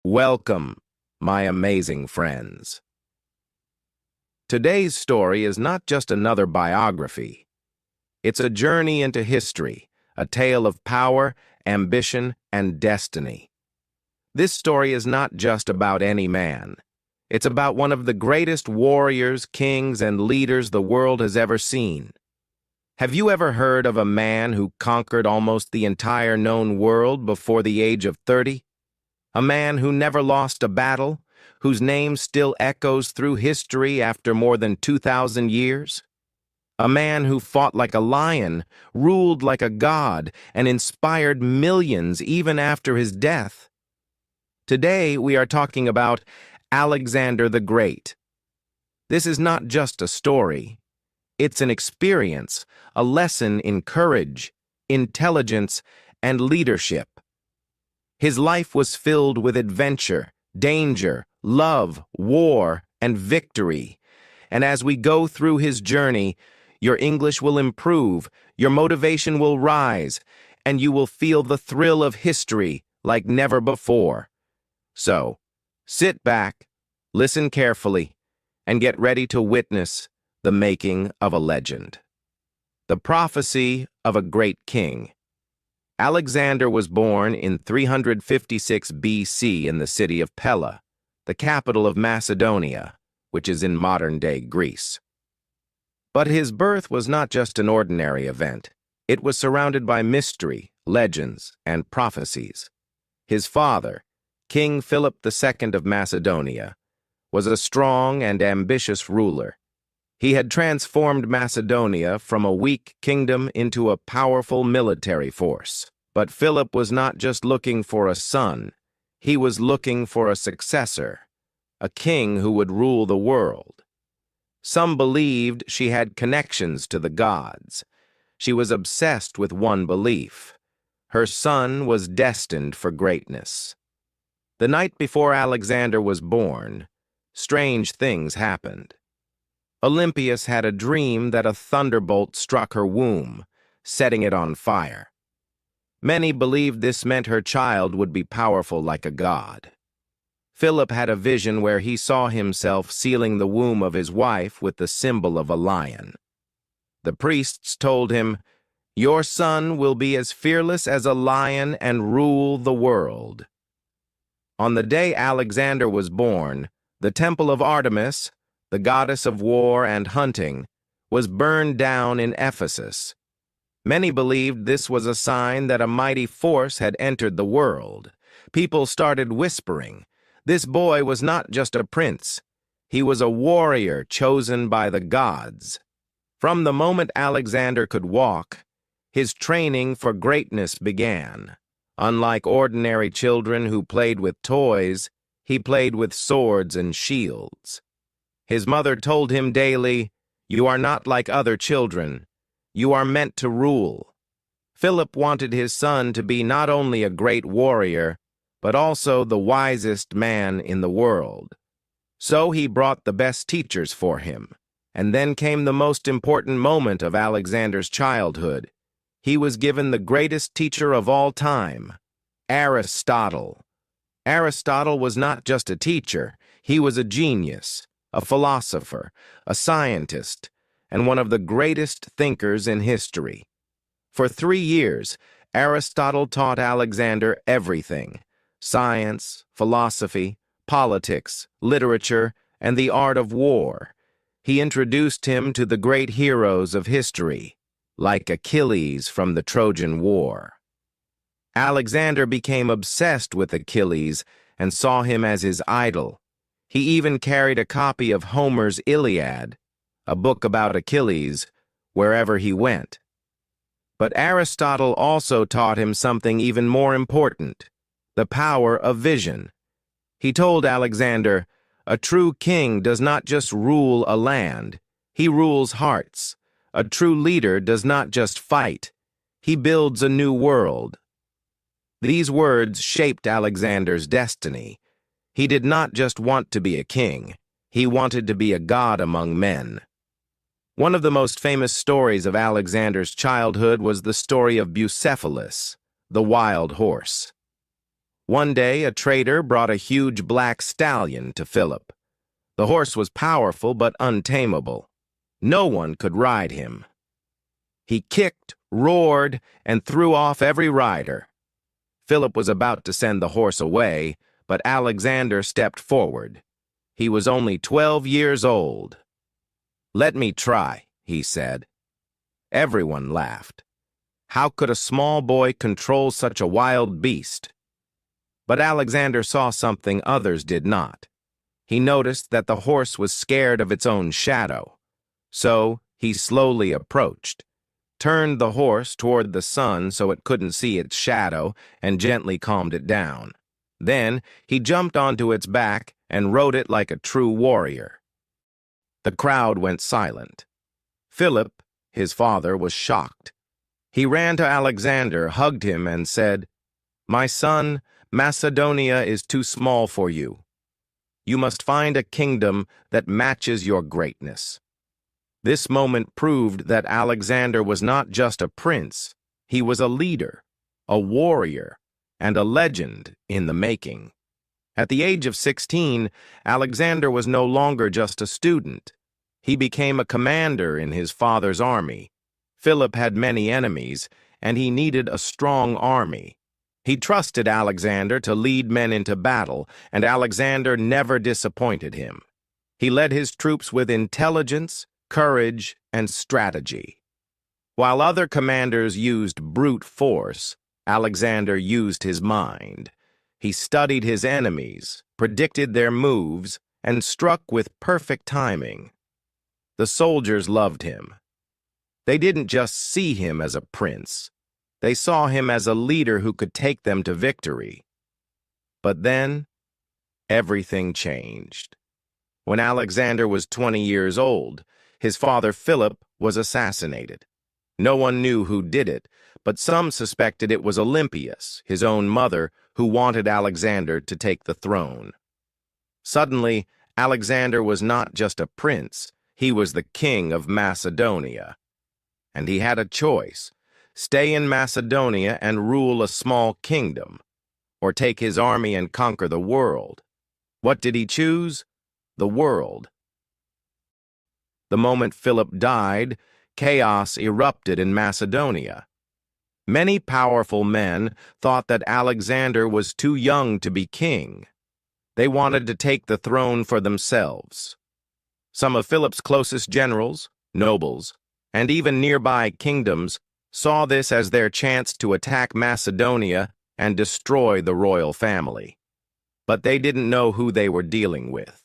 Welcome, my amazing friends. Today's story is not just another biography. It's a journey into history, a tale of power, ambition, and destiny. This story is not just about any man. It's about one of the greatest warriors, kings, and leaders the world has ever seen. Have you ever heard of a man who conquered almost the entire known world before the age of 30? A man who never lost a battle, whose name still echoes through history after more than 2,000 years? A man who fought like a lion, ruled like a god, and inspired millions even after his death. Today, we are talking about Alexander the Great. This is not just a story. It's an experience, a lesson in courage, intelligence, and leadership. His life was filled with adventure, danger, love, war, and victory. And as we go through his journey, your English will improve, your motivation will rise, and you will feel the thrill of history like never before. So, sit back, listen carefully, and get ready to witness the making of a legend. The prophecy of a great king. Alexander was born in 356 BC in the city of Pella, the capital of Macedonia, which is in modern-day Greece. But his birth was not just an ordinary event. It was surrounded by mystery, legends, and prophecies. His father, King Philip II of Macedonia, was a strong and ambitious ruler. He had transformed Macedonia from a weak kingdom into a powerful military force. But Philip was not just looking for a son, he was looking for a successor, a king who would rule the world. Some believed she had connections to the gods. She was obsessed with one belief. Her son was destined for greatness. The night before Alexander was born, strange things happened. Olympias had a dream that a thunderbolt struck her womb, setting it on fire. Many believed this meant her child would be powerful like a god. Philip had a vision where he saw himself sealing the womb of his wife with the symbol of a lion. The priests told him, "Your son will be as fearless as a lion and rule the world." On the day Alexander was born, the temple of Artemis, the goddess of war and hunting, was burned down in Ephesus. Many believed this was a sign that a mighty force had entered the world. People started whispering, this boy was not just a prince, he was a warrior chosen by the gods. From the moment Alexander could walk, his training for greatness began. Unlike ordinary children who played with toys, he played with swords and shields. His mother told him daily, "You are not like other children. You are meant to rule." Philip wanted his son to be not only a great warrior, but also the wisest man in the world. So he brought the best teachers for him. And then came the most important moment of Alexander's childhood. He was given the greatest teacher of all time, Aristotle. Aristotle was not just a teacher, he was a genius, a philosopher, a scientist, and one of the greatest thinkers in history. For 3 years, Aristotle taught Alexander everything: science, philosophy, politics, literature, and the art of war. He introduced him to the great heroes of history, like Achilles from the Trojan War. Alexander became obsessed with Achilles and saw him as his idol. He even carried a copy of Homer's Iliad, a book about Achilles, wherever he went. But Aristotle also taught him something even more important: the power of vision. He told Alexander, "A true king does not just rule a land, he rules hearts. A true leader does not just fight, he builds a new world." These words shaped Alexander's destiny. He did not just want to be a king, he wanted to be a god among men. One of the most famous stories of Alexander's childhood was the story of Bucephalus, the wild horse. One day, a trader brought a huge black stallion to Philip. The horse was powerful but untamable. No one could ride him. He kicked, roared, and threw off every rider. Philip was about to send the horse away, but Alexander stepped forward. He was only 12 years old. "Let me try," he said. Everyone laughed. How could a small boy control such a wild beast? But Alexander saw something others did not. He noticed that the horse was scared of its own shadow. So he slowly approached, turned the horse toward the sun so it couldn't see its shadow, and gently calmed it down. Then he jumped onto its back and rode it like a true warrior. The crowd went silent. Philip, his father, was shocked. He ran to Alexander, hugged him, and said, "My son, Macedonia is too small for you. You must find a kingdom that matches your greatness." This moment proved that Alexander was not just a prince, he was a leader, a warrior, and a legend in the making. At the age of 16, Alexander was no longer just a student. He became a commander in his father's army. Philip had many enemies, and he needed a strong army. He trusted Alexander to lead men into battle, and Alexander never disappointed him. He led his troops with intelligence, courage, and strategy. While other commanders used brute force, Alexander used his mind. He studied his enemies, predicted their moves, and struck with perfect timing. The soldiers loved him. They didn't just see him as a prince. They saw him as a leader who could take them to victory. But then, everything changed. When Alexander was 20 years old, his father Philip was assassinated. No one knew who did it, but some suspected it was Olympias, his own mother, who wanted Alexander to take the throne. Suddenly, Alexander was not just a prince, he was the king of Macedonia. And he had a choice: stay in Macedonia and rule a small kingdom, or take his army and conquer the world. What did he choose? The world. The moment Philip died, chaos erupted in Macedonia. Many powerful men thought that Alexander was too young to be king. They wanted to take the throne for themselves. Some of Philip's closest generals, nobles, and even nearby kingdoms saw this as their chance to attack Macedonia and destroy the royal family. But they didn't know who they were dealing with.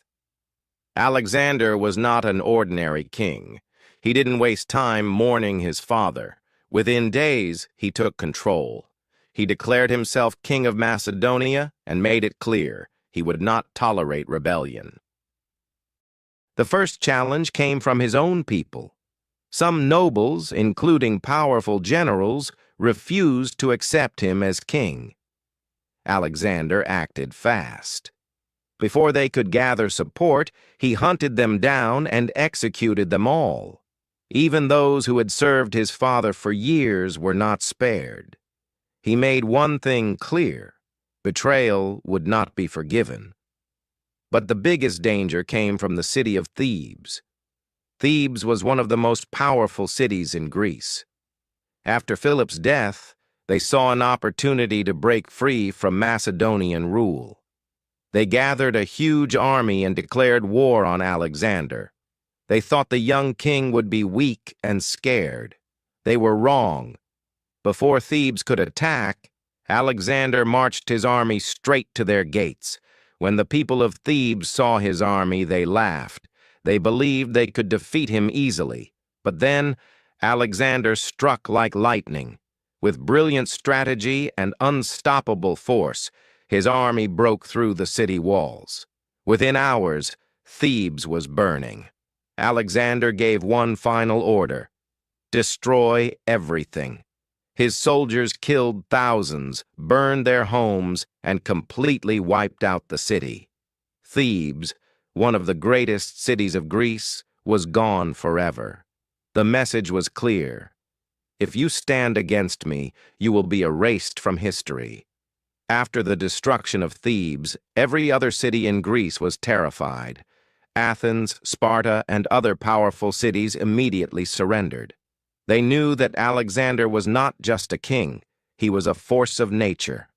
Alexander was not an ordinary king. He didn't waste time mourning his father. Within days, he took control. He declared himself king of Macedonia and made it clear he would not tolerate rebellion. The first challenge came from his own people. Some nobles, including powerful generals, refused to accept him as king. Alexander acted fast. Before they could gather support, he hunted them down and executed them all. Even those who had served his father for years were not spared. He made one thing clear: betrayal would not be forgiven. But the biggest danger came from the city of Thebes. Thebes was one of the most powerful cities in Greece. After Philip's death, they saw an opportunity to break free from Macedonian rule. They gathered a huge army and declared war on Alexander. They thought the young king would be weak and scared. They were wrong. Before Thebes could attack, Alexander marched his army straight to their gates. When the people of Thebes saw his army, they laughed. They believed they could defeat him easily. But then, Alexander struck like lightning. With brilliant strategy and unstoppable force, his army broke through the city walls. Within hours, Thebes was burning. Alexander gave one final order: destroy everything. His soldiers killed thousands, burned their homes, and completely wiped out the city. Thebes, one of the greatest cities of Greece, was gone forever. The message was clear: if you stand against me, you will be erased from history. After the destruction of Thebes, every other city in Greece was terrified. Athens, Sparta, and other powerful cities immediately surrendered. They knew that Alexander was not just a king, he was a force of nature.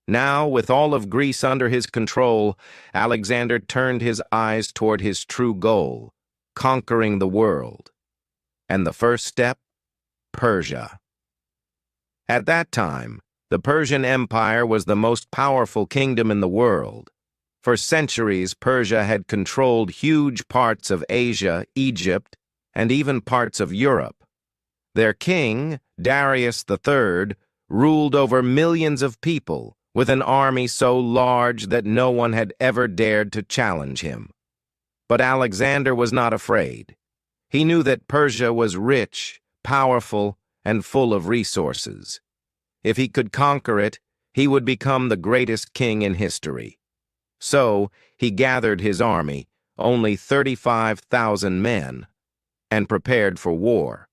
Now, with all of Greece under his control, Alexander turned his eyes toward his true goal, conquering the world. And the first step? Persia. At that time, the Persian Empire was the most powerful kingdom in the world. For centuries, Persia had controlled huge parts of Asia, Egypt, and even parts of Europe. Their king, Darius III, ruled over millions of people, with an army so large that no one had ever dared to challenge him. But Alexander was not afraid. He knew that Persia was rich, powerful, and full of resources. If he could conquer it, he would become the greatest king in history. So, he gathered his army, only 35,000 men, and prepared for war.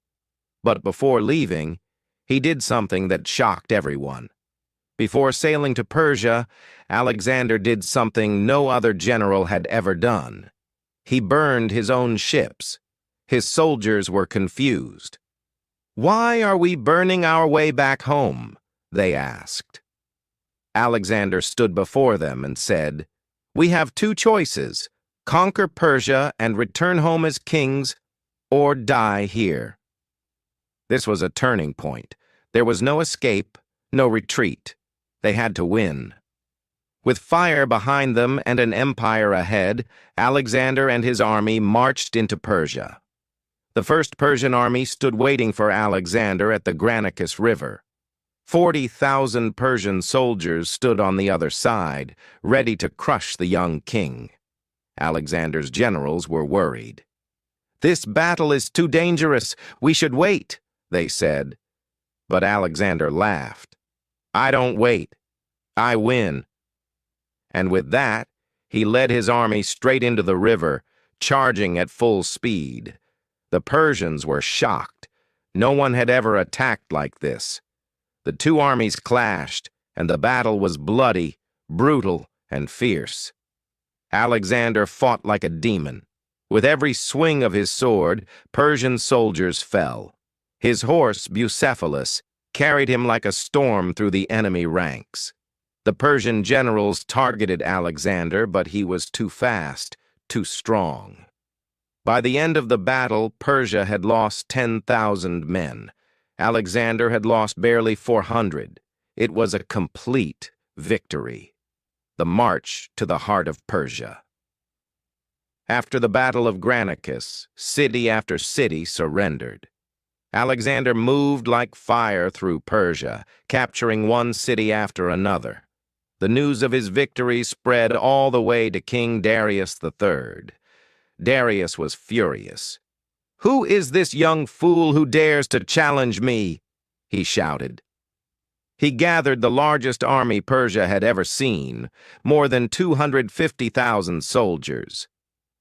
But before leaving, he did something that shocked everyone. Before sailing to Persia, Alexander did something no other general had ever done. He burned his own ships. His soldiers were confused. "Why are we burning our way back home?" they asked. Alexander stood before them and said, "We have two choices: conquer Persia and return home as kings, or die here." This was a turning point. There was no escape, no retreat. They had to win. With fire behind them and an empire ahead, Alexander and his army marched into Persia. The first Persian army stood waiting for Alexander at the Granicus River. 40,000 Persian soldiers stood on the other side, ready to crush the young king. Alexander's generals were worried. "This battle is too dangerous. We should wait," they said. But Alexander laughed. "I don't wait. I win." And with that, he led his army straight into the river, charging at full speed. The Persians were shocked. No one had ever attacked like this. The two armies clashed, and the battle was bloody, brutal, and fierce. Alexander fought like a demon. With every swing of his sword, Persian soldiers fell. His horse, Bucephalus, carried him like a storm through the enemy ranks. The Persian generals targeted Alexander, but he was too fast, too strong. By the end of the battle, Persia had lost 10,000 men. Alexander had lost barely 400. It was a complete victory. The march to the heart of Persia. After the Battle of Granicus, city after city surrendered. Alexander moved like fire through Persia, capturing one city after another. The news of his victory spread all the way to King Darius III. Darius was furious. "Who is this young fool who dares to challenge me?" he shouted. He gathered the largest army Persia had ever seen, more than 250,000 soldiers.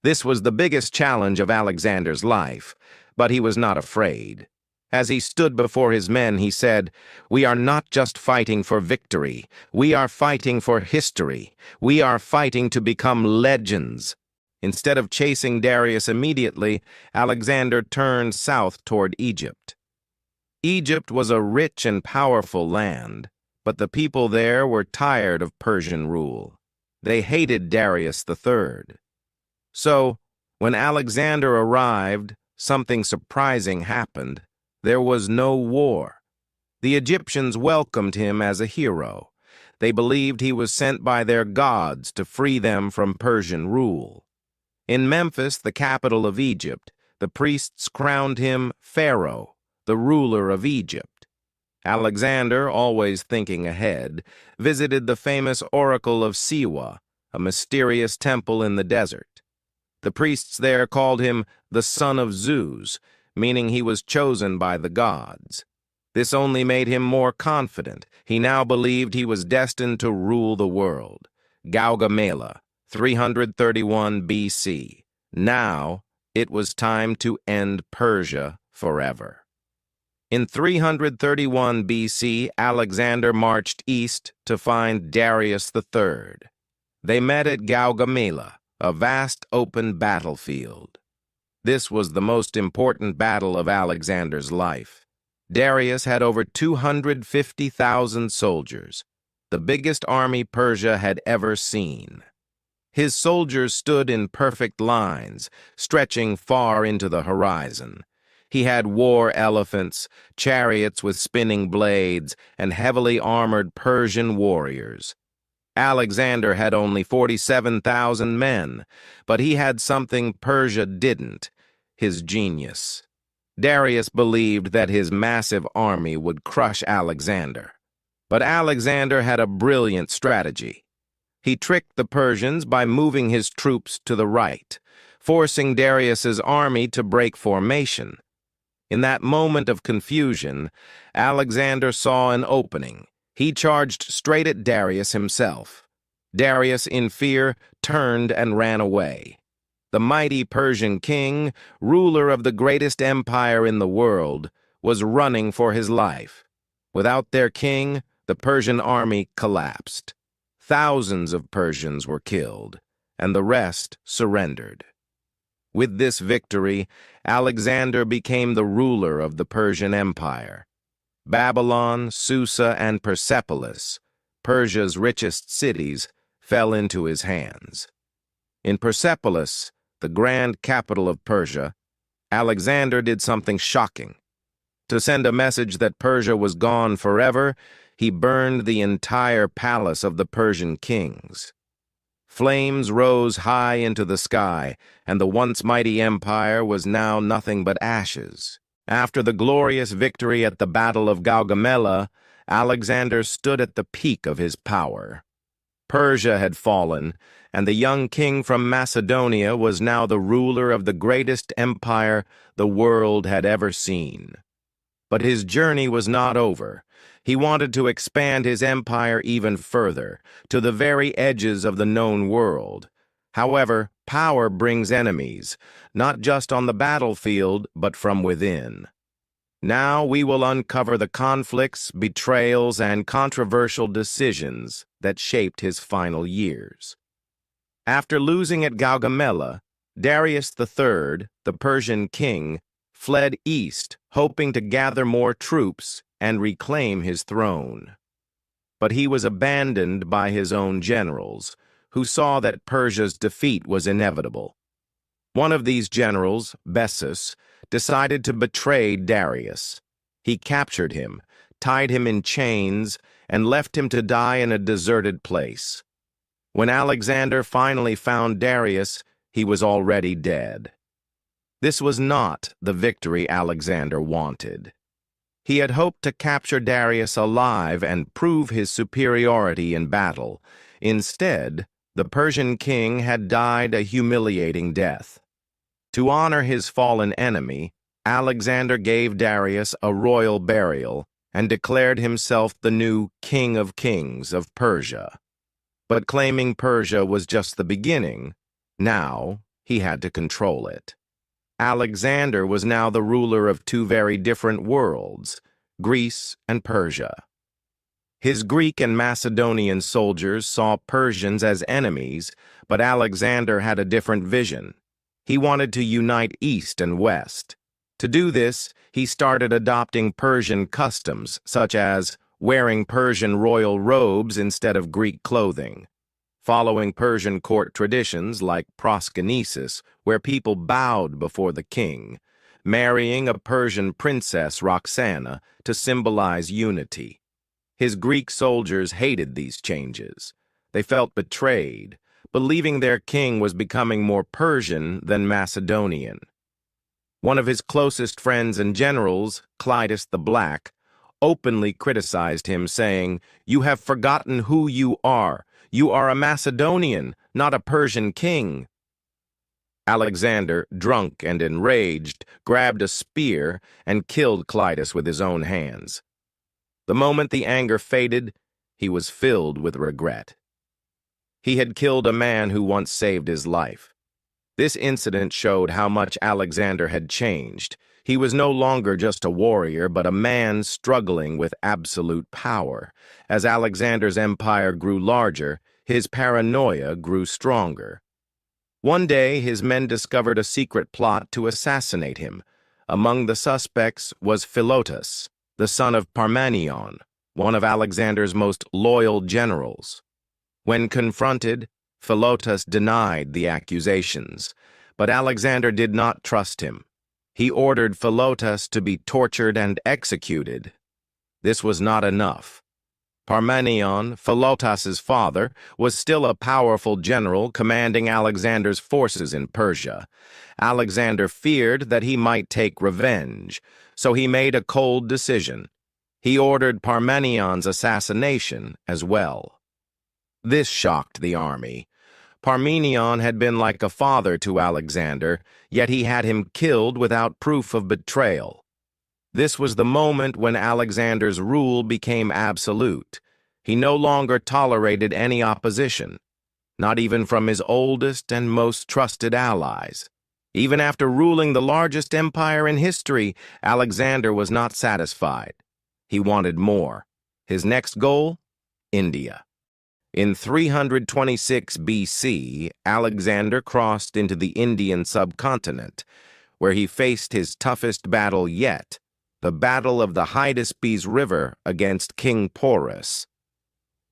This was the biggest challenge of Alexander's life, but he was not afraid. As he stood before his men, he said, "We are not just fighting for victory. We are fighting for history. We are fighting to become legends." Instead of chasing Darius immediately, Alexander turned south toward Egypt. Egypt was a rich and powerful land, but the people there were tired of Persian rule. They hated Darius III. So, when Alexander arrived, something surprising happened. There was no war. The Egyptians welcomed him as a hero. They believed he was sent by their gods to free them from Persian rule. In Memphis, the capital of Egypt, the priests crowned him Pharaoh, the ruler of Egypt. Alexander, always thinking ahead, visited the famous Oracle of Siwa, a mysterious temple in the desert. The priests there called him the son of Zeus, meaning he was chosen by the gods. This only made him more confident. He now believed he was destined to rule the world. Gaugamela, 331 BC. Now, it was time to end Persia forever. In 331 BC, Alexander marched east to find Darius III. They met at Gaugamela, a vast open battlefield. This was the most important battle of Alexander's life. Darius had over 250,000 soldiers, the biggest army Persia had ever seen. His soldiers stood in perfect lines, stretching far into the horizon. He had war elephants, chariots with spinning blades, and heavily armored Persian warriors. Alexander had only 47,000 men, but he had something Persia didn't: his genius. Darius believed that his massive army would crush Alexander. But Alexander had a brilliant strategy. He tricked the Persians by moving his troops to the right, forcing Darius's army to break formation. In that moment of confusion, Alexander saw an opening. He charged straight at Darius himself. Darius, in fear, turned and ran away. The mighty Persian king, ruler of the greatest empire in the world, was running for his life. Without their king, the Persian army collapsed. Thousands of Persians were killed, and the rest surrendered. With this victory, Alexander became the ruler of the Persian Empire. Babylon, Susa, and Persepolis, Persia's richest cities, fell into his hands. In Persepolis, the grand capital of Persia, Alexander did something shocking. To send a message that Persia was gone forever, he burned the entire palace of the Persian kings. Flames rose high into the sky, and the once mighty empire was now nothing but ashes. After the glorious victory at the Battle of Gaugamela, Alexander stood at the peak of his power. Persia had fallen, and the young king from Macedonia was now the ruler of the greatest empire the world had ever seen. But his journey was not over. He wanted to expand his empire even further, to the very edges of the known world. However, power brings enemies, not just on the battlefield, but from within. Now we will uncover the conflicts, betrayals, and controversial decisions that shaped his final years. After losing at Gaugamela, Darius III, the Persian king, fled east, hoping to gather more troops and reclaim his throne. But he was abandoned by his own generals, who saw that Persia's defeat was inevitable. One of these generals, Bessus, decided to betray Darius. He captured him, tied him in chains, and left him to die in a deserted place. When Alexander finally found Darius, he was already dead. This was not the victory Alexander wanted. He had hoped to capture Darius alive and prove his superiority in battle. Instead, the Persian king had died a humiliating death. To honor his fallen enemy, Alexander gave Darius a royal burial and declared himself the new King of Kings of Persia. But claiming Persia was just the beginning, now he had to control it. Alexander was now the ruler of two very different worlds, Greece and Persia. His Greek and Macedonian soldiers saw Persians as enemies, but Alexander had a different vision. He wanted to unite East and West. To do this, he started adopting Persian customs, such as wearing Persian royal robes instead of Greek clothing, following Persian court traditions like proskynesis, where people bowed before the king, marrying a Persian princess, Roxana, to symbolize unity. His Greek soldiers hated these changes. They felt betrayed, believing their king was becoming more Persian than Macedonian. One of his closest friends and generals, Clitus the Black, openly criticized him, saying, "You have forgotten who you are. You are a Macedonian, not a Persian king." Alexander, drunk and enraged, grabbed a spear and killed Clitus with his own hands. The moment the anger faded, he was filled with regret. He had killed a man who once saved his life. This incident showed how much Alexander had changed. He was no longer just a warrior, but a man struggling with absolute power. As Alexander's empire grew larger, his paranoia grew stronger. One day, his men discovered a secret plot to assassinate him. Among the suspects was Philotas, the son of Parmenion, one of Alexander's most loyal generals. When confronted, Philotas denied the accusations, but Alexander did not trust him. He ordered Philotas to be tortured and executed. This was not enough. Parmenion, Philotas's father, was still a powerful general commanding Alexander's forces in Persia. Alexander feared that he might take revenge, so he made a cold decision. He ordered Parmenion's assassination as well. This shocked the army. Parmenion had been like a father to Alexander, yet he had him killed without proof of betrayal. This was the moment when Alexander's rule became absolute. He no longer tolerated any opposition, not even from his oldest and most trusted allies. Even after ruling the largest empire in history, Alexander was not satisfied. He wanted more. His next goal? India. In 326 BC, Alexander crossed into the Indian subcontinent, where he faced his toughest battle yet, the Battle of the Hydaspes River against King Porus.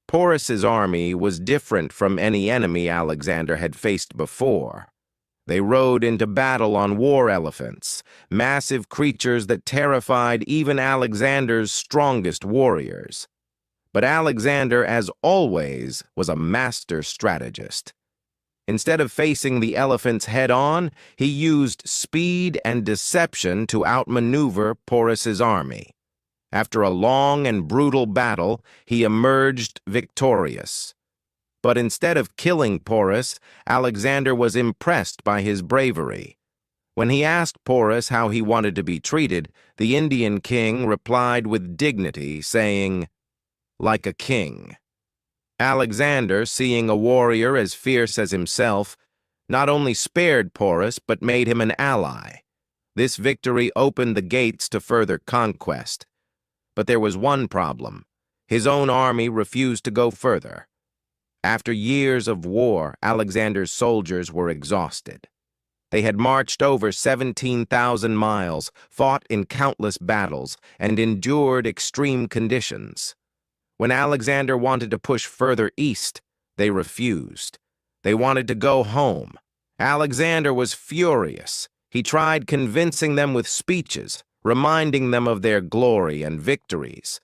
Porus's army was different from any enemy Alexander had faced before. They rode into battle on war elephants, massive creatures that terrified even Alexander's strongest warriors. But Alexander, as always, was a master strategist. Instead of facing the elephants head-on, he used speed and deception to outmaneuver Porus's army. After a long and brutal battle, he emerged victorious. But instead of killing Porus, Alexander was impressed by his bravery. When he asked Porus how he wanted to be treated, the Indian king replied with dignity, saying, "Like a king." Alexander, seeing a warrior as fierce as himself, not only spared Porus but made him an ally. This victory opened the gates to further conquest. But there was one problem. His own army refused to go further. After years of war, Alexander's soldiers were exhausted. They had marched over 17,000 miles, fought in countless battles, and endured extreme conditions. When Alexander wanted to push further east, they refused. They wanted to go home. Alexander was furious. He tried convincing them with speeches, reminding them of their glory and victories.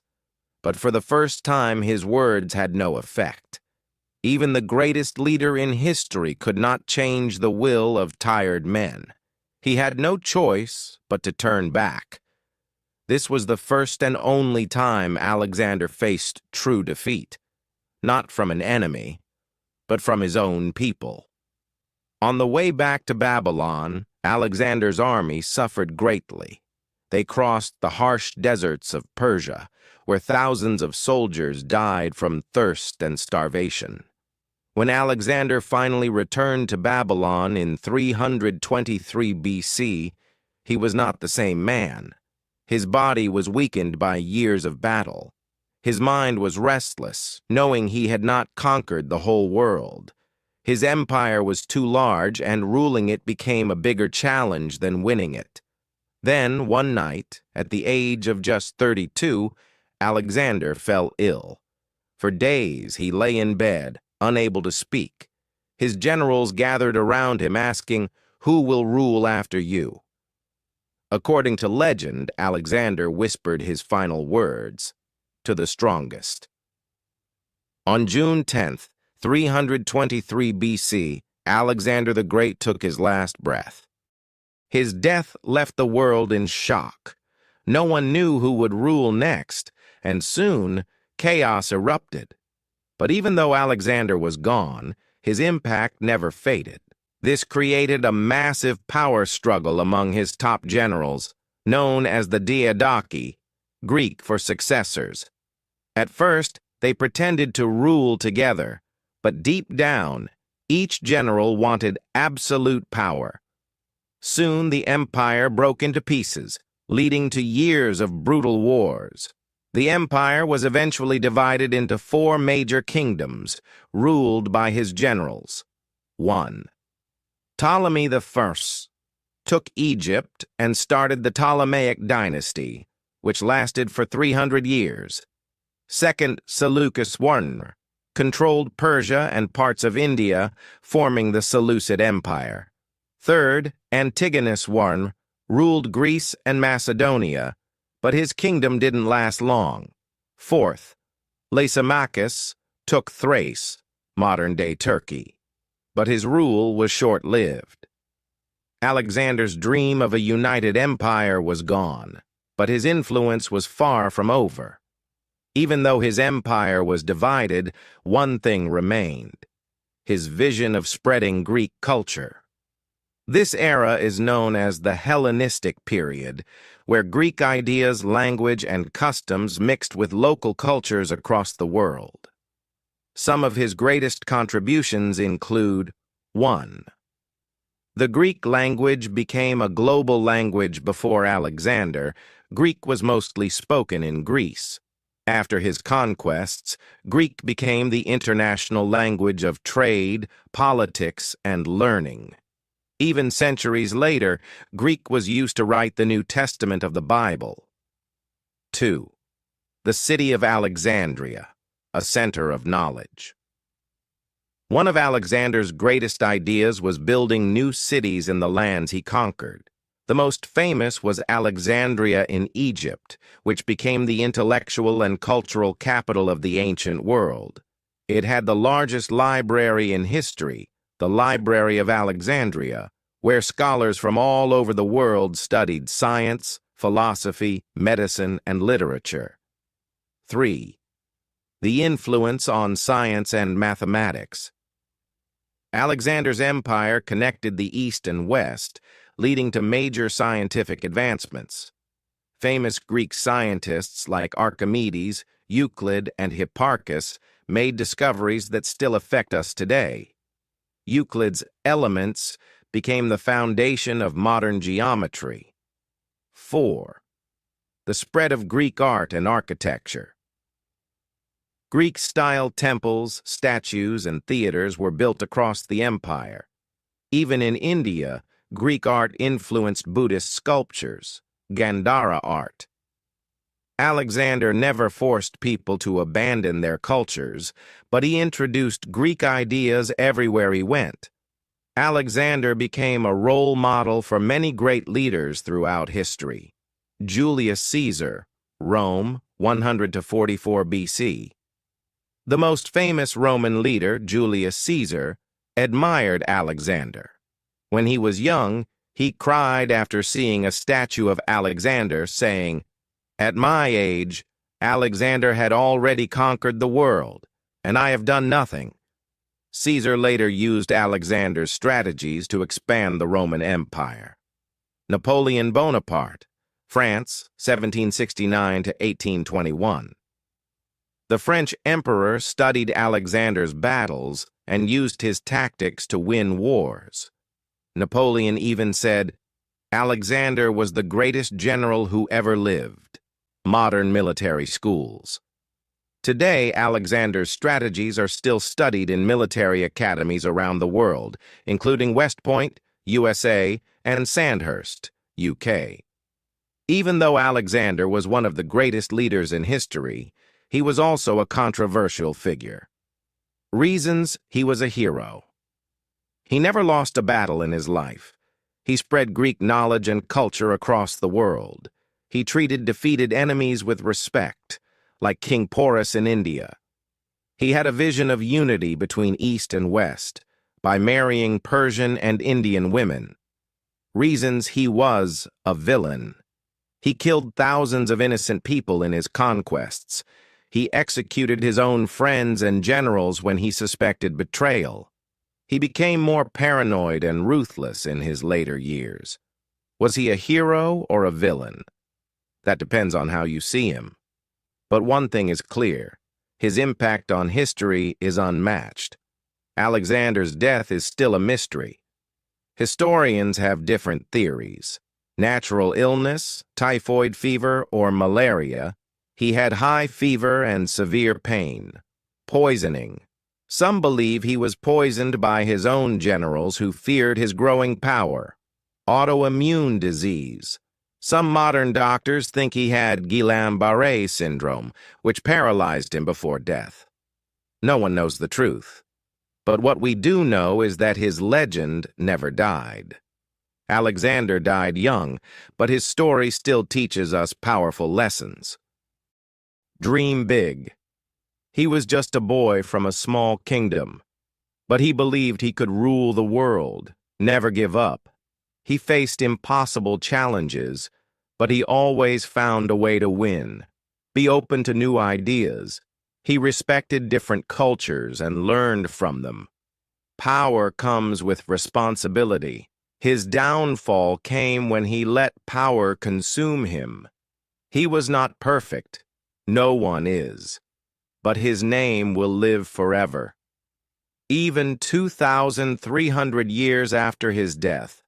But for the first time, his words had no effect. Even the greatest leader in history could not change the will of tired men. He had no choice but to turn back. This was the first and only time Alexander faced true defeat, not from an enemy, but from his own people. On the way back to Babylon, Alexander's army suffered greatly. They crossed the harsh deserts of Persia, where thousands of soldiers died from thirst and starvation. When Alexander finally returned to Babylon in 323 BC, he was not the same man. His body was weakened by years of battle. His mind was restless, knowing he had not conquered the whole world. His empire was too large, and ruling it became a bigger challenge than winning it. Then, one night, at the age of just 32, Alexander fell ill. For days he lay in bed, unable to speak. His generals gathered around him, asking, "Who will rule after you?" According to legend, Alexander whispered his final words, "To the strongest." On June 10th, 323 BC, Alexander the Great took his last breath. His death left the world in shock. No one knew who would rule next, and soon chaos erupted. But even though Alexander was gone, his impact never faded. This created a massive power struggle among his top generals, known as the Diadochi, Greek for successors. At first, they pretended to rule together, but deep down, Each general wanted absolute power. Soon the empire broke into pieces, leading to years of brutal wars. The empire was eventually divided into 4 major kingdoms, ruled by his generals. 1. Ptolemy I took Egypt and started the Ptolemaic dynasty, which lasted for 300 years. 2nd Seleucus I controlled Persia and parts of India, forming the Seleucid Empire. 3rd Antigonus I ruled Greece and Macedonia, but his kingdom didn't last long. 4th Lysimachus took Thrace, modern-day Turkey, but his rule was short-lived. Alexander's dream of a united empire was gone, but his influence was far from over. Even though his empire was divided, one thing remained: his vision of spreading Greek culture. This era is known as the Hellenistic period, where Greek ideas, language, and customs mixed with local cultures across the world. Some of his greatest contributions include: 1. The Greek language became a global language before Alexander. Greek was mostly spoken in Greece. After his conquests, Greek became the international language of trade, politics, and learning. Even centuries later, Greek was used to write the New Testament of the Bible. 2. The city of Alexandria, a center of knowledge. One of Alexander's greatest ideas was building new cities in the lands he conquered. The most famous was Alexandria in Egypt, which became the intellectual and cultural capital of the ancient world. It had the largest library in history, the Library of Alexandria, where scholars from all over the world studied science, philosophy, medicine, and literature. 3. The influence on science and mathematics. Alexander's empire connected the East and West, leading to major scientific advancements. Famous Greek scientists like Archimedes, Euclid, and Hipparchus made discoveries that still affect us today. Euclid's Elements became the foundation of modern geometry. 4. The spread of Greek art and architecture. Greek-style temples, statues, and theaters were built across the empire. Even in India, Greek art influenced Buddhist sculptures, Gandhara art. Alexander never forced people to abandon their cultures, but he introduced Greek ideas everywhere he went. Alexander became a role model for many great leaders throughout history. Julius Caesar, Rome, 100 to 44 BC. The most famous Roman leader, Julius Caesar, admired Alexander. When he was young, he cried after seeing a statue of Alexander, saying, "At my age, Alexander had already conquered the world, and I have done nothing." Caesar later used Alexander's strategies to expand the Roman Empire. Napoleon Bonaparte, France, 1769 to 1821. The French emperor studied Alexander's battles and used his tactics to win wars. Napoleon even said, "Alexander was the greatest general who ever lived." Modern military schools. Today, Alexander's strategies are still studied in military academies around the world, including West Point, USA, and Sandhurst, UK. Even though Alexander was one of the greatest leaders in history, he was also a controversial figure. Reasons he was a hero. He never lost a battle in his life. He spread Greek knowledge and culture across the world. He treated defeated enemies with respect, like King Porus in India. He had a vision of unity between East and West by marrying Persian and Indian women. Reasons he was a villain. He killed thousands of innocent people in his conquests. He executed his own friends and generals when he suspected betrayal. He became more paranoid and ruthless in his later years. Was he a hero or a villain? That depends on how you see him. But one thing is clear: his impact on history is unmatched. Alexander's death is still a mystery. Historians have different theories. Natural illness, typhoid fever, or malaria. He had high fever and severe pain. Poisoning. Some believe he was poisoned by his own generals who feared his growing power. Autoimmune disease. Some modern doctors think he had Guillain-Barré syndrome, which paralyzed him before death. No one knows the truth. But what we do know is that his legend never died. Alexander died young, but his story still teaches us powerful lessons. Dream big. He was just a boy from a small kingdom, but he believed he could rule the world, never give up. He faced impossible challenges, but he always found a way to win. Be open to new ideas. He respected different cultures and learned from them. Power comes with responsibility. His downfall came when he let power consume him. He was not perfect. No one is. But his name will live forever. Even 2,300 years after his death,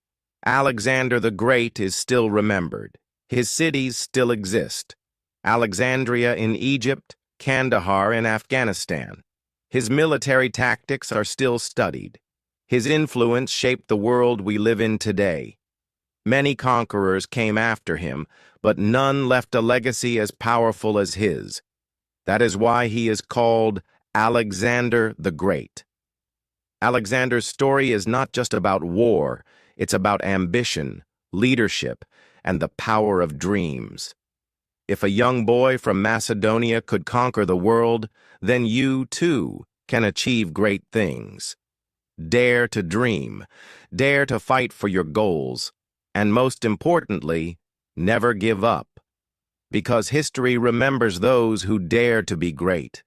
Alexander the Great is still remembered. His cities still exist. Alexandria in Egypt, Kandahar in Afghanistan. His military tactics are still studied. His influence shaped the world we live in today. Many conquerors came after him, but none left a legacy as powerful as his. That is why he is called Alexander the Great. Alexander's story is not just about war, it's about ambition, leadership, and the power of dreams. If a young boy from Macedonia could conquer the world, then you, too, can achieve great things. Dare to dream, dare to fight for your goals, and most importantly, never give up. Because history remembers those who dare to be great.